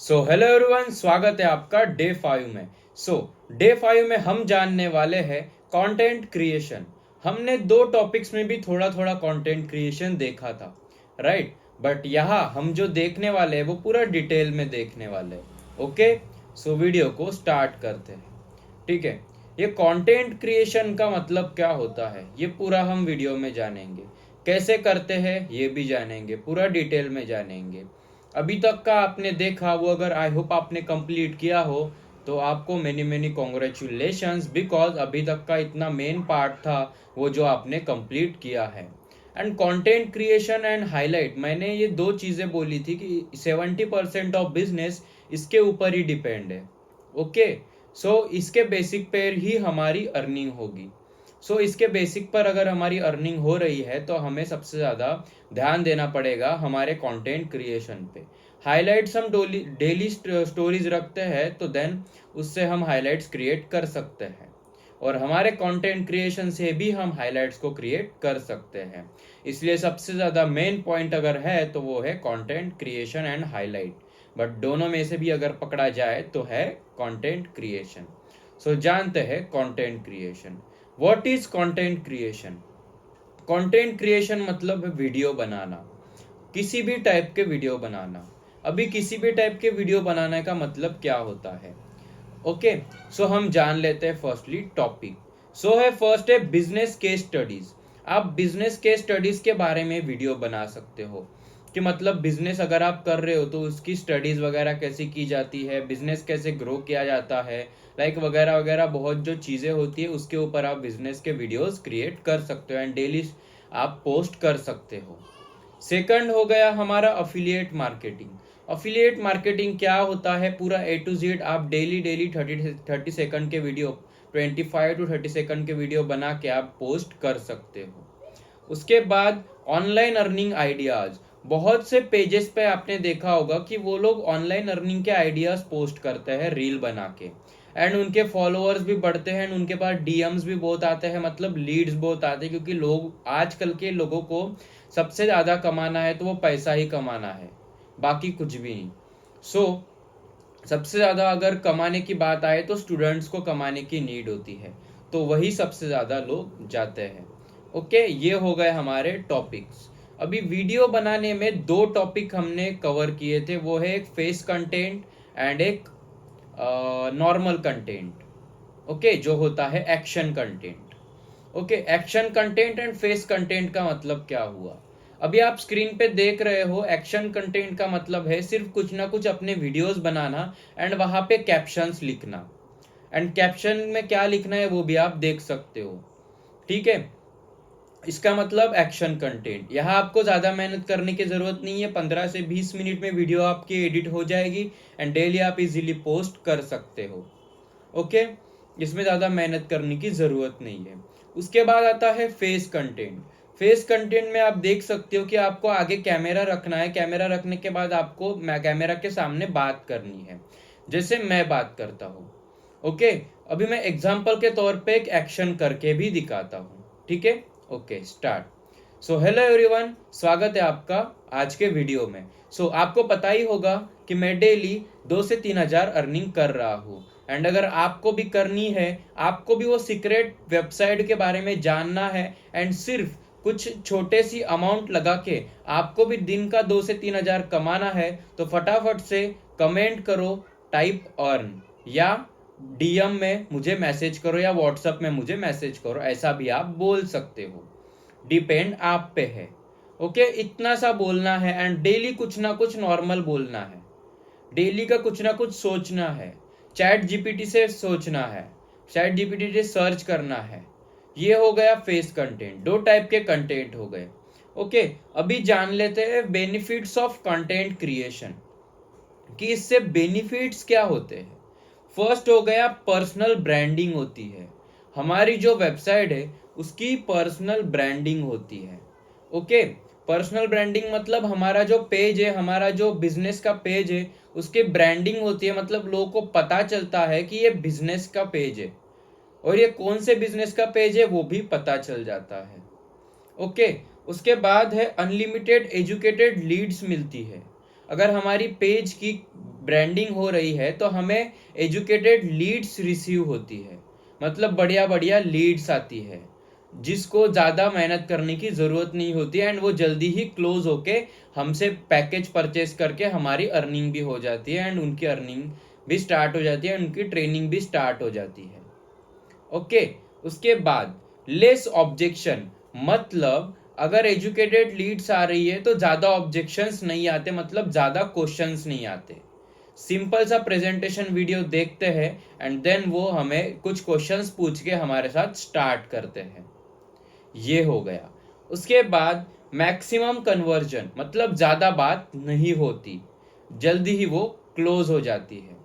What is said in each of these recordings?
Hello everyone, स्वागत है आपका डे 5 में। डे 5 में हम जानने वाले हैं कंटेंट क्रिएशन। हमने दो टॉपिक्स में भी थोड़ा थोड़ा कंटेंट क्रिएशन देखा था, राइट। बट यहाँ हम जो देखने वाले हैं वो पूरा डिटेल में देखने वाले हैं। ओके, वीडियो को स्टार्ट करते हैं। ठीक है, ये कंटेंट क्रिएशन का मतलब क्या होता है ये पूरा हम वीडियो में जानेंगे। कैसे करते हैं ये भी जानेंगे, पूरा डिटेल में जानेंगे। अभी तक का आपने देखा वो, अगर आई होप आपने कंप्लीट किया हो तो आपको मेनी मेनी कॉन्ग्रेचुलेशंस, बिकॉज अभी तक का इतना मेन पार्ट था वो जो आपने कंप्लीट किया है। And content creation and highlight, मैंने ये दो चीज़ें बोली थी कि 70% ऑफ बिजनेस इसके ऊपर ही डिपेंड है। ओके, इसके बेसिक पर ही हमारी अर्निंग होगी। इसके बेसिक पर अगर हमारी अर्निंग हो रही है तो हमें सबसे ज़्यादा ध्यान देना पड़ेगा हमारे कंटेंट क्रिएशन पे। हाइलाइट्स हम डेली स्टोरीज रखते हैं तो देन उससे हम हाइलाइट्स क्रिएट कर सकते हैं, और हमारे कंटेंट क्रिएशन से भी हम हाइलाइट्स को क्रिएट कर सकते हैं। इसलिए सबसे ज़्यादा मेन पॉइंट अगर है तो वो है content creation and highlight. But दोनों में से भी अगर पकड़ा जाए तो है कंटेंट क्रिएशन। जानते हैं content creation. What is content creation? Content creation मतलब वीडियो बनाना, किसी भी टाइप के वीडियो बनाना। अभी किसी भी टाइप के वीडियो बनाने का मतलब क्या होता है? ओके, हम जान लेते हैं फर्स्टली टॉपिक। फर्स्ट है बिजनेस केस स्टडीज। आप बिजनेस केस स्टडीज के बारे में वीडियो बना सकते हो कि मतलब बिजनेस अगर आप कर रहे हो तो उसकी स्टडीज वगैरह कैसे की जाती है, बिजनेस कैसे ग्रो किया जाता है, लाइक वगैरह वगैरह बहुत जो चीज़ें होती है उसके ऊपर आप बिजनेस के वीडियोस क्रिएट कर सकते हो एंड डेली आप पोस्ट कर सकते हो। सेकंड हो गया हमारा अफिलिएट मार्केटिंग। अफिलिएट मार्केटिंग क्या होता है? पूरा A to Z आप डेली डेली 30 सेकंड के वीडियो, 25 to 30 सेकंड के वीडियो बना के आप पोस्ट कर सकते हो। उसके बाद ऑनलाइन अर्निंग आइडियाज। बहुत से पेजेस पे आपने देखा होगा कि वो लोग ऑनलाइन अर्निंग के आइडियाज पोस्ट करते हैं रील बना के, एंड उनके फॉलोअर्स भी बढ़ते हैं एंड उनके पास डीएम्स भी बहुत आते हैं, मतलब लीड्स बहुत आते हैं, क्योंकि लोग, आजकल के लोगों को सबसे ज़्यादा कमाना है तो वो पैसा ही कमाना है, बाकी कुछ भी नहीं। सबसे ज़्यादा अगर कमाने की बात आए तो स्टूडेंट्स को कमाने की नीड होती है, तो वही सबसे ज़्यादा लोग जाते हैं। ओके, ये हो गए हमारे टॉपिक्स। अभी वीडियो बनाने में दो टॉपिक हमने कवर किए थे, वो है एक फेस कंटेंट एंड एक नॉर्मल कंटेंट। ओके, जो होता है action content. Okay, action content and face content का मतलब क्या हुआ? अभी आप स्क्रीन पे देख रहे हो, एक्शन कंटेंट का मतलब है सिर्फ कुछ ना कुछ अपने वीडियोस बनाना एंड वहां पे कैप्शंस लिखना, एंड कैप्शन में क्या लिखना है वो भी आप देख सकते हो। ठीक है, इसका मतलब एक्शन कंटेंट। यहाँ आपको ज़्यादा मेहनत करने की ज़रूरत नहीं है, 15 से 20 मिनट में वीडियो आपकी एडिट हो जाएगी एंड डेली आप इजीली पोस्ट कर सकते हो। ओके, इसमें ज़्यादा मेहनत करने की ज़रूरत नहीं है। उसके बाद आता है फेस कंटेंट। फेस कंटेंट में आप देख सकते हो कि आपको आगे कैमरा रखना है, कैमरा रखने के बाद आपको कैमरा के सामने बात करनी है, जैसे मैं बात करता हूँ। ओके, अभी मैं एग्जाम्पल के तौर पे एक एक्शन करके भी दिखाता हूँ। ठीक है, ओके, स्टार्ट। हेलो एवरीवन, स्वागत है आपका आज के वीडियो में। आपको पता ही होगा कि मैं डेली 2 से 3 हज़ार अर्निंग कर रहा हूँ, एंड अगर आपको भी करनी है, आपको भी वो सीक्रेट वेबसाइट के बारे में जानना है एंड सिर्फ कुछ छोटे सी अमाउंट लगा के आपको भी दिन का 2 से 3 हज़ार कमाना है, तो फटाफट से कमेंट करो, टाइप अर्न, या डीएम में मुझे मैसेज करो या व्हाट्सएप में मुझे मैसेज करो, ऐसा भी आप बोल सकते हो, डिपेंड आप पे है। ओके, इतना सा बोलना है एंड डेली कुछ ना कुछ नॉर्मल बोलना है, डेली का कुछ ना कुछ सोचना है, चैट जीपीटी से सोचना है, चैट जीपीटी से सर्च करना है। ये हो गया फेस कंटेंट, दो टाइप के कंटेंट हो गए। ओके, अभी जान लेते हैं बेनिफिट्स ऑफ कंटेंट क्रिएशन, कि इससे बेनिफिट्स क्या होते हैं। फर्स्ट हो गया पर्सनल ब्रांडिंग होती है, हमारी जो वेबसाइट है उसकी पर्सनल ब्रांडिंग होती है। ओके, पर्सनल ब्रांडिंग मतलब हमारा जो पेज है, हमारा जो बिजनेस का पेज है, उसकी ब्रांडिंग होती है, मतलब लोगों को पता चलता है कि ये बिजनेस का पेज है, और ये कौन से बिजनेस का पेज है वो भी पता चल जाता है। ओके, उसके बाद है अनलिमिटेड एजुकेटेड लीड्स मिलती है। अगर हमारी पेज की ब्रांडिंग हो रही है तो हमें एजुकेटेड लीड्स रिसीव होती है, मतलब बढ़िया बढ़िया लीड्स आती है जिसको ज़्यादा मेहनत करने की ज़रूरत नहीं होती है एंड वो जल्दी ही क्लोज होके हमसे पैकेज परचेस करके हमारी अर्निंग भी हो जाती है एंड उनकी अर्निंग भी स्टार्ट हो जाती है, उनकी ट्रेनिंग भी स्टार्ट हो जाती है। ओके, उसके बाद लेस ऑब्जेक्शन, मतलब अगर एजुकेटेड लीड्स आ रही है तो ज़्यादा ऑब्जेक्शंस नहीं आते, मतलब ज़्यादा क्वेश्चंस नहीं आते। सिंपल सा प्रेजेंटेशन वीडियो देखते हैं एंड देन वो हमें कुछ क्वेश्चंस पूछ के हमारे साथ स्टार्ट करते हैं। ये हो गया। उसके बाद मैक्सिमम कन्वर्जन, मतलब ज़्यादा बात नहीं होती, जल्दी ही वो क्लोज हो जाती है।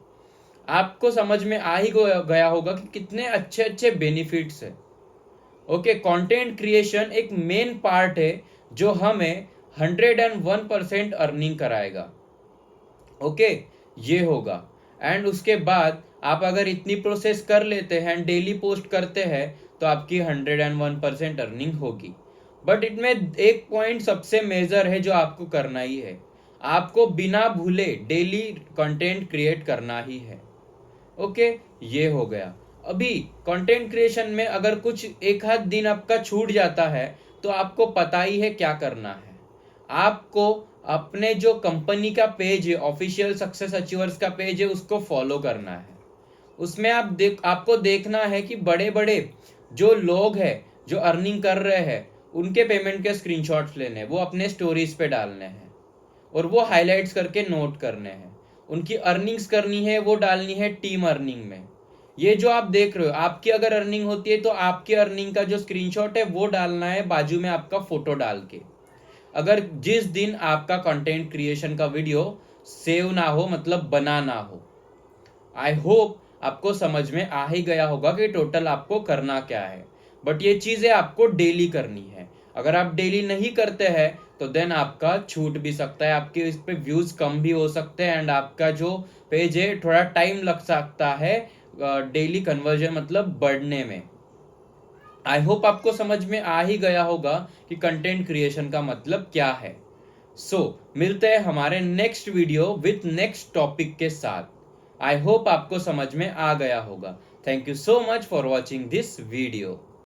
आपको समझ में आ ही गया होगा कि कितने अच्छे अच्छे बेनिफिट्स है। ओके, कंटेंट क्रिएशन एक मेन पार्ट है जो हमें 101% अर्निंग कराएगा। ओके, ये होगा। एंड उसके बाद आप अगर इतनी प्रोसेस कर लेते हैं, डेली पोस्ट करते हैं, तो आपकी 101% अर्निंग होगी। बट इसमें एक पॉइंट सबसे मेजर है जो आपको करना ही है, आपको बिना भूले डेली कंटेंट क्रिएट करना ही है। ओके, ये हो गया। अभी कंटेंट क्रिएशन में अगर कुछ एक आध दिन आपका छूट जाता है तो आपको पता ही है क्या करना है। आपको अपने जो कंपनी का पेज है, ऑफिशियल सक्सेस अचीवर्स का पेज है, उसको फॉलो करना है। उसमें आपको देखना है कि बड़े बड़े जो लोग हैं जो अर्निंग कर रहे हैं उनके पेमेंट के स्क्रीनशॉट्स लेने, वो अपने स्टोरीज पे डालने हैं और वो हाईलाइट्स करके नोट करने हैं। उनकी अर्निंग्स करनी है, वो डालनी है टीम अर्निंग में। ये जो आप देख रहे हो, आपकी अगर अर्निंग होती है तो आपकी अर्निंग का जो स्क्रीनशॉट है वो डालना है बाजू में आपका फोटो डाल के। अगर जिस दिन आपका कंटेंट क्रिएशन का वीडियो सेव ना हो, मतलब बना ना हो। आई होप आपको समझ में आ ही गया होगा कि टोटल आपको करना क्या है। बट ये चीज़ें आपको डेली करनी है। अगर आप डेली नहीं करते हैं तो देन आपका छूट भी सकता है, आपके इस पे व्यूज़ कम भी हो सकते हैं एंड आपका जो पेज है थोड़ा टाइम लग सकता है डेली कन्वर्जन मतलब बढ़ने में। आई होप आपको समझ में आ ही गया होगा कि कंटेंट क्रिएशन का मतलब क्या है। सो मिलते हैं हमारे next video with next topic के साथ। आई होप आपको समझ में आ गया होगा। Thank you so much for watching this video.